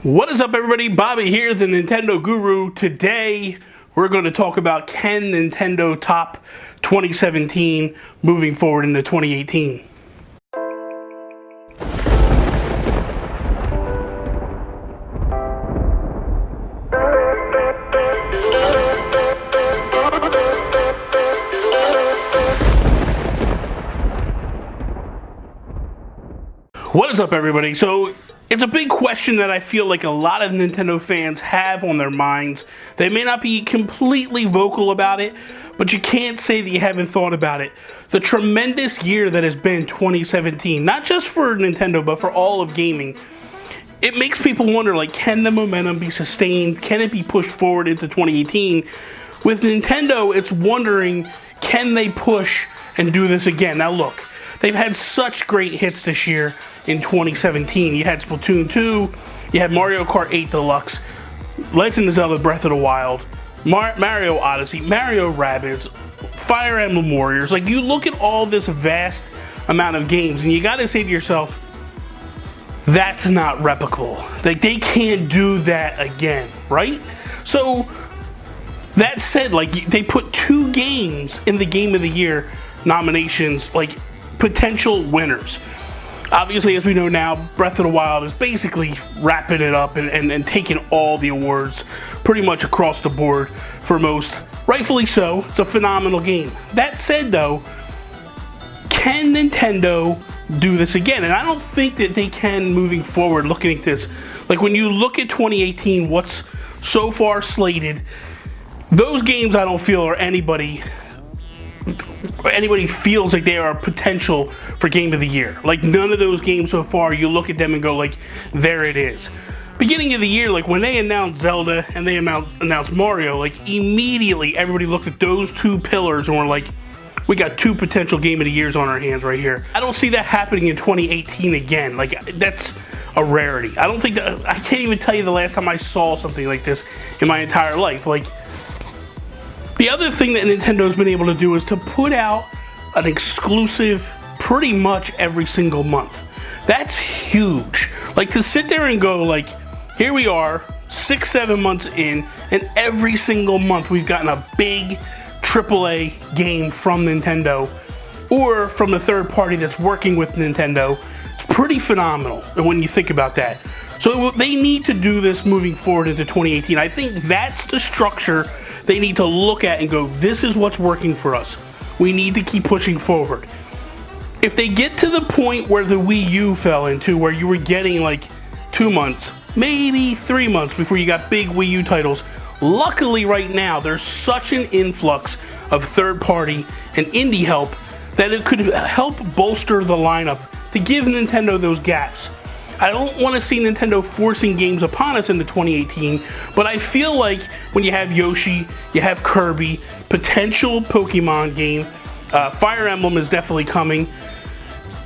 What is up, everybody? Bobby here, the Nintendo Guru. Today, we're going to talk about can Nintendo top 2017 moving forward into 2018. What is up, everybody? So, it's a big question that I feel like a lot of Nintendo fans have on their minds. They may not be completely vocal about it, but you can't say that you haven't thought about it. The tremendous year that has been 2017, not just for Nintendo, but for all of gaming. It makes people wonder, like, can the momentum be sustained? Can it be pushed forward into 2018? With Nintendo, it's wondering, can they push and do this again? Now look, they've had such great hits this year. In 2017, you had Splatoon 2, you had Mario Kart 8 Deluxe, Legend of Zelda Breath of the Wild, Mario Odyssey, Mario Rabbids, Fire Emblem Warriors. Like, you look at all this vast amount of games and you gotta say to yourself, that's not replicable. Like, they can't do that again, right? So, that said, like, they put 2 games in the Game of the Year nominations, like, potential winners. Obviously, as we know now, Breath of the Wild is basically wrapping it up and taking all the awards pretty much across the board for most. Rightfully so. It's a phenomenal game. That said, though, can Nintendo do this again? And I don't think that they can moving forward looking at this. Like, when you look at 2018, what's so far slated, those games I don't feel are anybody feels like they are potential for Game of the Year. Like, none of those games so far, you look at them and go like, there it is. Beginning of the year, like when they announced Zelda and they announced Mario, like immediately everybody looked at those 2 pillars and were like, we got 2 potential Game of the Years on our hands right here. I don't see that happening in 2018 again. Like, that's a rarity. I don't think that, I can't even tell you the last time I saw something like this in my entire life. Like, the other thing that Nintendo's been able to do is to put out an exclusive pretty much every single month. That's huge. Like, to sit there and go like, here we are, 6-7 months in, and every single month we've gotten a big AAA game from Nintendo or from the third party that's working with Nintendo. It's pretty phenomenal when you think about that. So they need to do this moving forward into 2018. I think that's the structure they need to look at and go, this is what's working for us. We need to keep pushing forward. If they get to the point where the Wii U fell into, where you were getting like 2 months, maybe 3 months before you got big Wii U titles, luckily right now there's such an influx of third party and indie help that it could help bolster the lineup to give Nintendo those gaps. I don't want to see Nintendo forcing games upon us into 2018, but I feel like when you have Yoshi, you have Kirby, potential Pokemon game, Fire Emblem is definitely coming.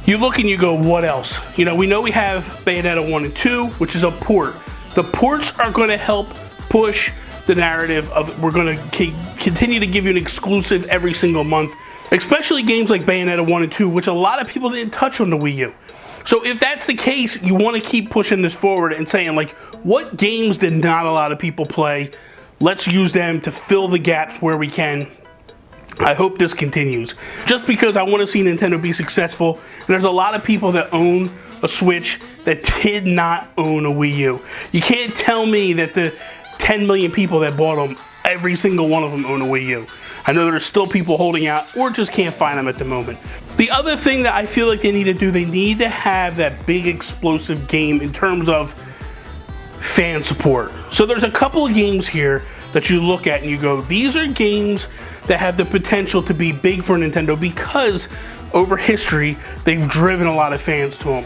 You look and you go, what else? You know we have Bayonetta 1 and 2, which is a port. The ports are going to help push the narrative of we're going to continue to give you an exclusive every single month, especially games like Bayonetta 1 and 2, which a lot of people didn't touch on the Wii U. So if that's the case, you want to keep pushing this forward and saying, like, what games did not a lot of people play? Let's use them to fill the gaps where we can. I hope this continues. Just because I want to see Nintendo be successful, and there's a lot of people that own a Switch that did not own a Wii U. You can't tell me that the 10 million people that bought them, every single one of them own a Wii U. I know there's still people holding out or just can't find them at the moment. The other thing that I feel like they need to do, they need to have that big explosive game in terms of fan support. So there's a couple of games here that you look at and you go, these are games that have the potential to be big for Nintendo because over history, they've driven a lot of fans to them.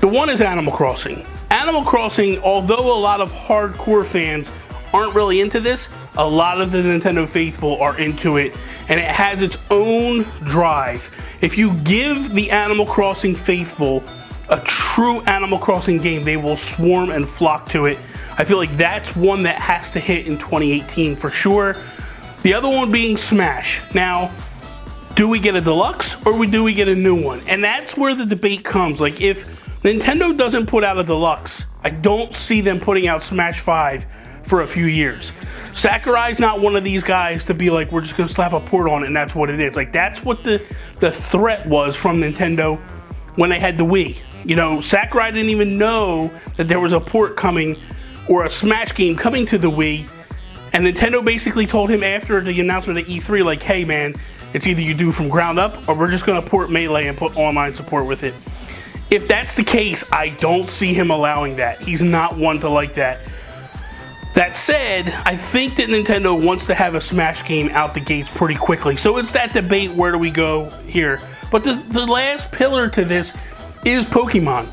The one is Animal Crossing. Animal Crossing, although a lot of hardcore fans aren't really into this, a lot of the Nintendo faithful are into it, and it has its own drive. If you give the Animal Crossing faithful a true Animal Crossing game, they will swarm and flock to it. I feel like that's one that has to hit in 2018 for sure. The other one being Smash. Now, do we get a deluxe or do we get a new one? And that's where the debate comes. Like, if Nintendo doesn't put out a deluxe, I don't see them putting out Smash 5 for a few years. Sakurai's not one of these guys to be like, we're just gonna slap a port on it and that's what it is. Like, that's what the threat was from Nintendo when they had the Wii. You know, Sakurai didn't even know that there was a port coming or a Smash game coming to the Wii, and Nintendo basically told him after the announcement at E3, like, hey man, it's either you do from ground up or we're just gonna port Melee and put online support with it. If that's the case, I don't see him allowing that. He's not one to like that. That said, I think that Nintendo wants to have a Smash game out the gates pretty quickly. So it's that debate, where do we go here? But the last pillar to this is Pokemon.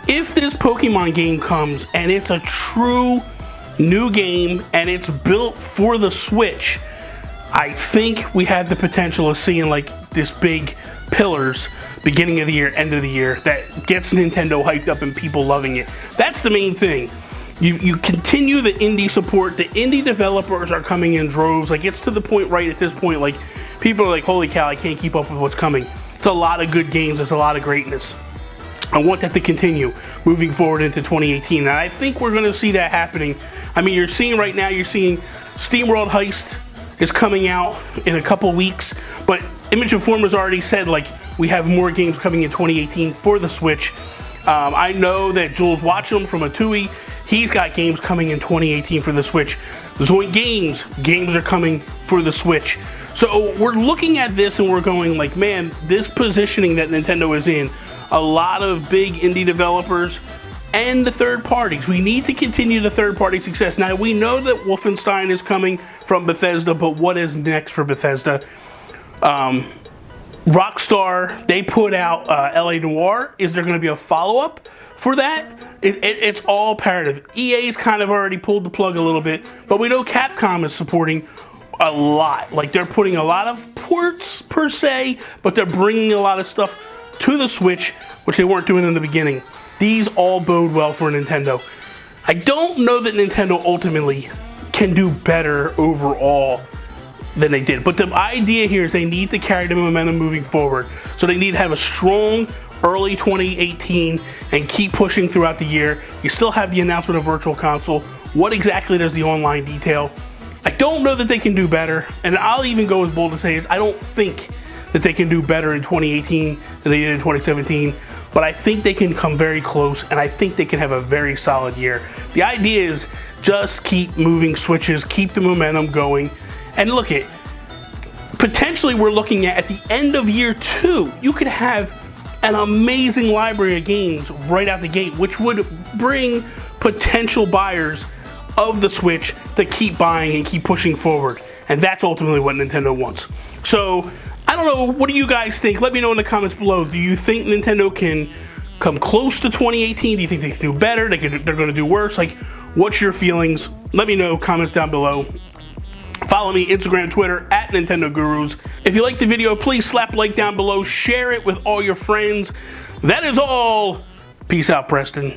If this Pokemon game comes and it's a true new game and it's built for the Switch, I think we have the potential of seeing like this big pillars beginning of the year, end of the year, that gets Nintendo hyped up and people loving it. That's the main thing. You continue the indie support. The indie developers are coming in droves. Like, it's to the point right at this point, like, people are like, holy cow, I can't keep up with what's coming. It's a lot of good games. It's a lot of greatness. I want that to continue moving forward into 2018. And I think we're going to see that happening. I mean, you're seeing right now, you're seeing SteamWorld Heist is coming out in a couple weeks. But Image Informer's already said, like, we have more games coming in 2018 for the Switch. I know that Jules Watcham from Atui, he's got games coming in 2018 for the Switch. Zoink games are coming for the Switch. So we're looking at this and we're going like, man, this positioning that Nintendo is in, a lot of big indie developers and the third parties. We need to continue the third party success. Now, we know that Wolfenstein is coming from Bethesda, but what is next for Bethesda? Rockstar, they put out LA Noire. Is there going to be a follow-up for that? It's all parroted. EA's kind of already pulled the plug a little bit, but we know Capcom is supporting a lot. Like, they're putting a lot of ports per se, but they're bringing a lot of stuff to the Switch, which they weren't doing in the beginning. These all bode well for Nintendo. I don't know that Nintendo ultimately can do better overall than they did, but the idea here is they need to carry the momentum moving forward. So they need to have a strong early 2018 and keep pushing throughout the year. You still have the announcement of Virtual Console. What exactly does the online detail? I don't know that they can do better, and I'll even go as bold to say is I don't think that they can do better in 2018 than they did in 2017, but I think they can come very close, and I think they can have a very solid year. The idea is just keep moving switches, keep the momentum going, and look at, potentially we're looking at the end of year 2, you could have an amazing library of games right out the gate, which would bring potential buyers of the Switch to keep buying and keep pushing forward. And that's ultimately what Nintendo wants. So, I don't know, what do you guys think? Let me know in the comments below. Do you think Nintendo can come close to 2018? Do you think they can do better? They're going to do worse? Like, what's your feelings? Let me know, comments down below. Follow me, Instagram, Twitter, at Nintendo Gurus. If you liked the video, please slap a like down below. Share it with all your friends. That is all. Peace out, Preston.